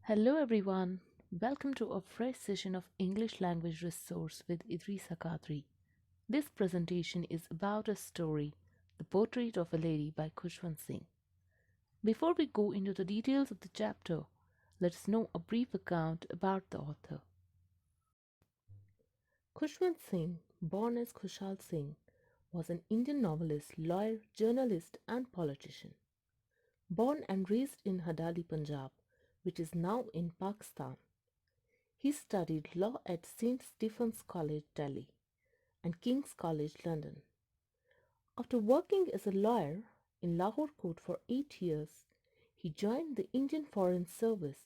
Hello everyone. Welcome to a fresh session of English language resource with Idrisa Kadri. This presentation is about a story, The Portrait of a Lady by Khushwant Singh. Before we go into the details of the chapter, let's know a brief account about the author. Khushwant Singh, born as Khushal Singh, was an Indian novelist, lawyer, journalist and politician. Born and raised in Hadali, Punjab, which is now in Pakistan. He studied law at St. Stephen's College, Delhi, and King's College, London. After working as a lawyer in Lahore Court for 8 years, he joined the Indian Foreign Service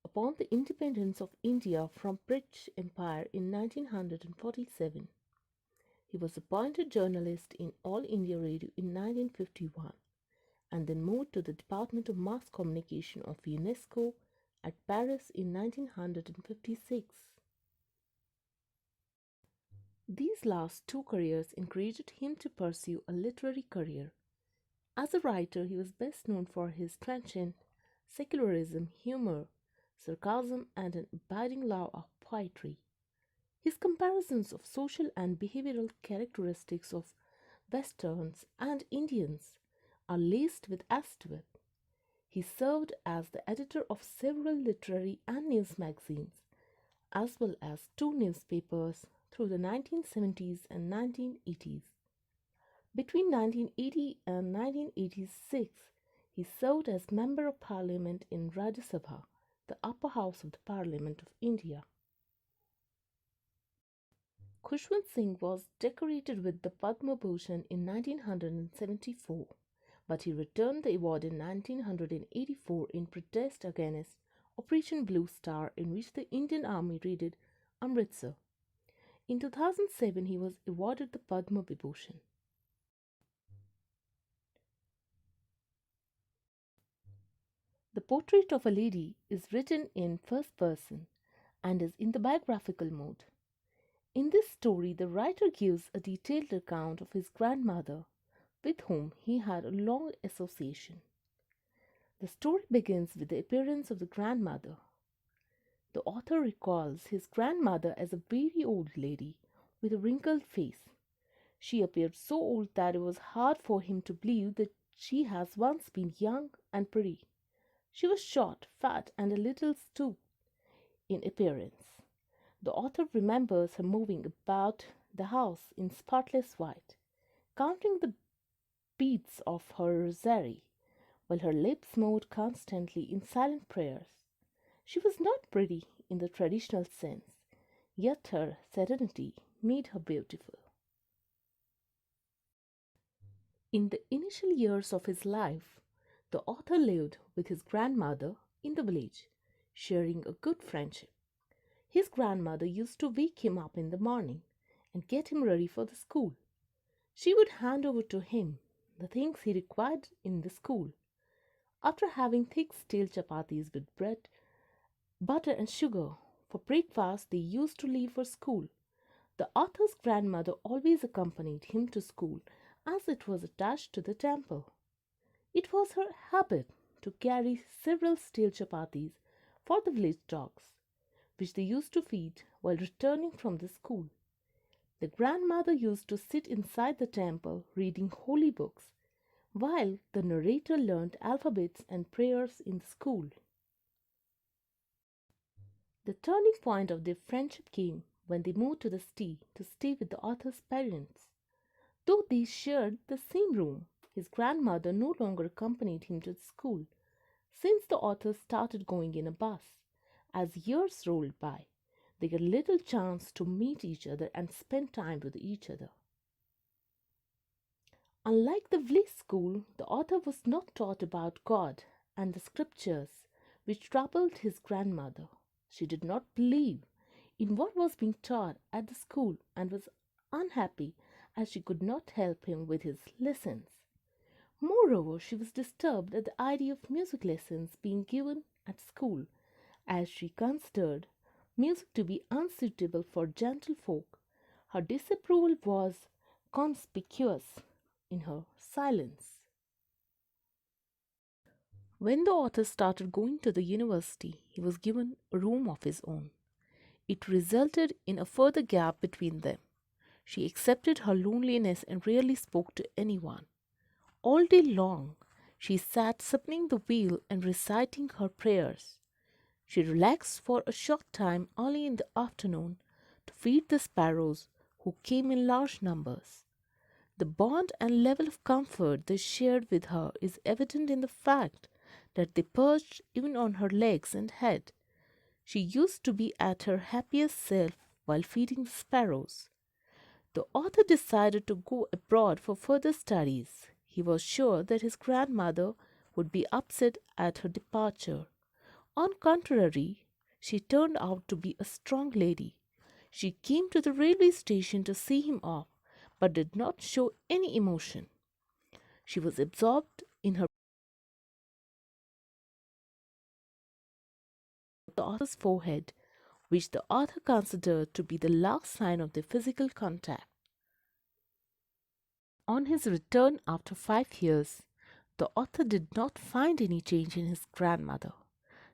upon the independence of India from British Empire in 1947. He was appointed journalist in All India Radio in 1951 and then moved to the Department of Mass Communication of UNESCO at Paris in 1956. These last two careers encouraged him to pursue a literary career. As a writer, he was best known for his trenchant secularism, humor, sarcasm, and an abiding love of poetry. His comparisons of social and behavioral characteristics of Westerns and Indians are laced with aesthetics. He served as the editor of several literary and news magazines, as well as two newspapers through the 1970s and 1980s. Between 1980 and 1986, he served as Member of Parliament in Rajya Sabha, the upper house of the Parliament of India. Khushwant Singh was decorated with the Padma Bhushan in 1974, but he returned the award in 1984 in protest against Operation Blue Star, in which the Indian Army raided Amritsar. In 2007, he was awarded the Padma Vibhushan. The Portrait of a Lady is written in first person and is in the biographical mode. In this story, the writer gives a detailed account of his grandmother, with whom he had a long association. The story begins with the appearance of the grandmother. The author recalls his grandmother as a very old lady with a wrinkled face. She appeared so old that it was hard for him to believe that she has once been young and pretty. She was short, fat, and a little stooped in appearance. The author remembers her moving about the house in spotless white, counting the beads of her rosary, while her lips moved constantly in silent prayers. She was not pretty in the traditional sense, yet her serenity made her beautiful. In the initial years of his life, the author lived with his grandmother in the village, sharing a good friendship. His grandmother used to wake him up in the morning and get him ready for the school. She would hand over to him the things he required in the school. After having thick stale chapatis with bread, butter, and sugar for breakfast, they used to leave for school. The author's grandmother always accompanied him to school as it was attached to the temple. It was her habit to carry several stale chapatis for the village dogs, which they used to feed while returning from the school. The grandmother used to sit inside the temple reading holy books, while the narrator learned alphabets and prayers in the school. The turning point of their friendship came when they moved to the city to stay with the author's parents. Though they shared the same room, his grandmother no longer accompanied him to school, since the author started going in a bus. As years rolled by, they got little chance to meet each other and spend time with each other. Unlike the village school, the author was not taught about God and the scriptures, which troubled his grandmother. She did not believe in what was being taught at the school and was unhappy as she could not help him with his lessons. Moreover, she was disturbed at the idea of music lessons being given at school, as she considered music to be unsuitable for gentlefolk. Her disapproval was conspicuous in her silence. When the author started going to the university, he was given a room of his own. It resulted in a further gap between them. She accepted her loneliness and rarely spoke to anyone. All day long, she sat spinning the wheel and reciting her prayers. She relaxed for a short time early in the afternoon to feed the sparrows who came in large numbers. The bond and level of comfort they shared with her is evident in the fact that they perched even on her legs and head. She used to be at her happiest self while feeding the sparrows. The author decided to go abroad for further studies. He was sure that his grandmother would be upset at her departure. On contrary, she turned out to be a strong lady. She came to the railway station to see him off, but did not show any emotion. She was absorbed in her the author's forehead, which the author considered to be the last sign of their physical contact. On his return after 5 years, the author did not find any change in his grandmother.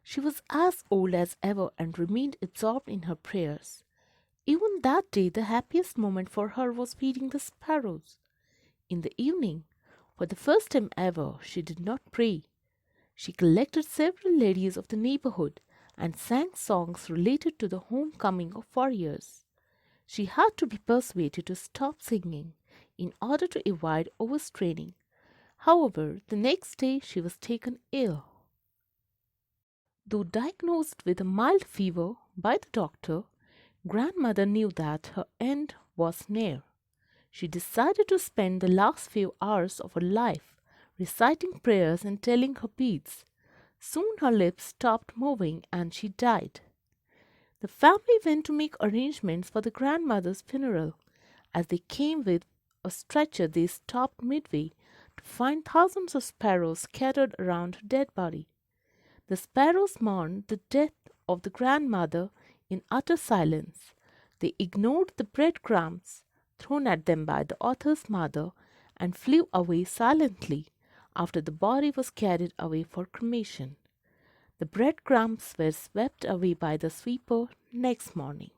She was as old as ever and remained absorbed in her prayers. Even that day, the happiest moment for her was feeding the sparrows. In the evening, for the first time ever, she did not pray. She collected several ladies of the neighborhood and sang songs related to the homecoming of warriors. She had to be persuaded to stop singing in order to avoid overstraining. However, the next day she was taken ill. Though diagnosed with a mild fever by the doctor, grandmother knew that her end was near. She decided to spend the last few hours of her life reciting prayers and telling her beads. Soon her lips stopped moving and she died. The family went to make arrangements for the grandmother's funeral. As they came with a stretcher, they stopped midway to find thousands of sparrows scattered around her dead body. The sparrows mourned the death of the grandmother in utter silence. They ignored the breadcrumbs thrown at them by the author's mother and flew away silently after the body was carried away for cremation. The breadcrumbs were swept away by the sweeper next morning.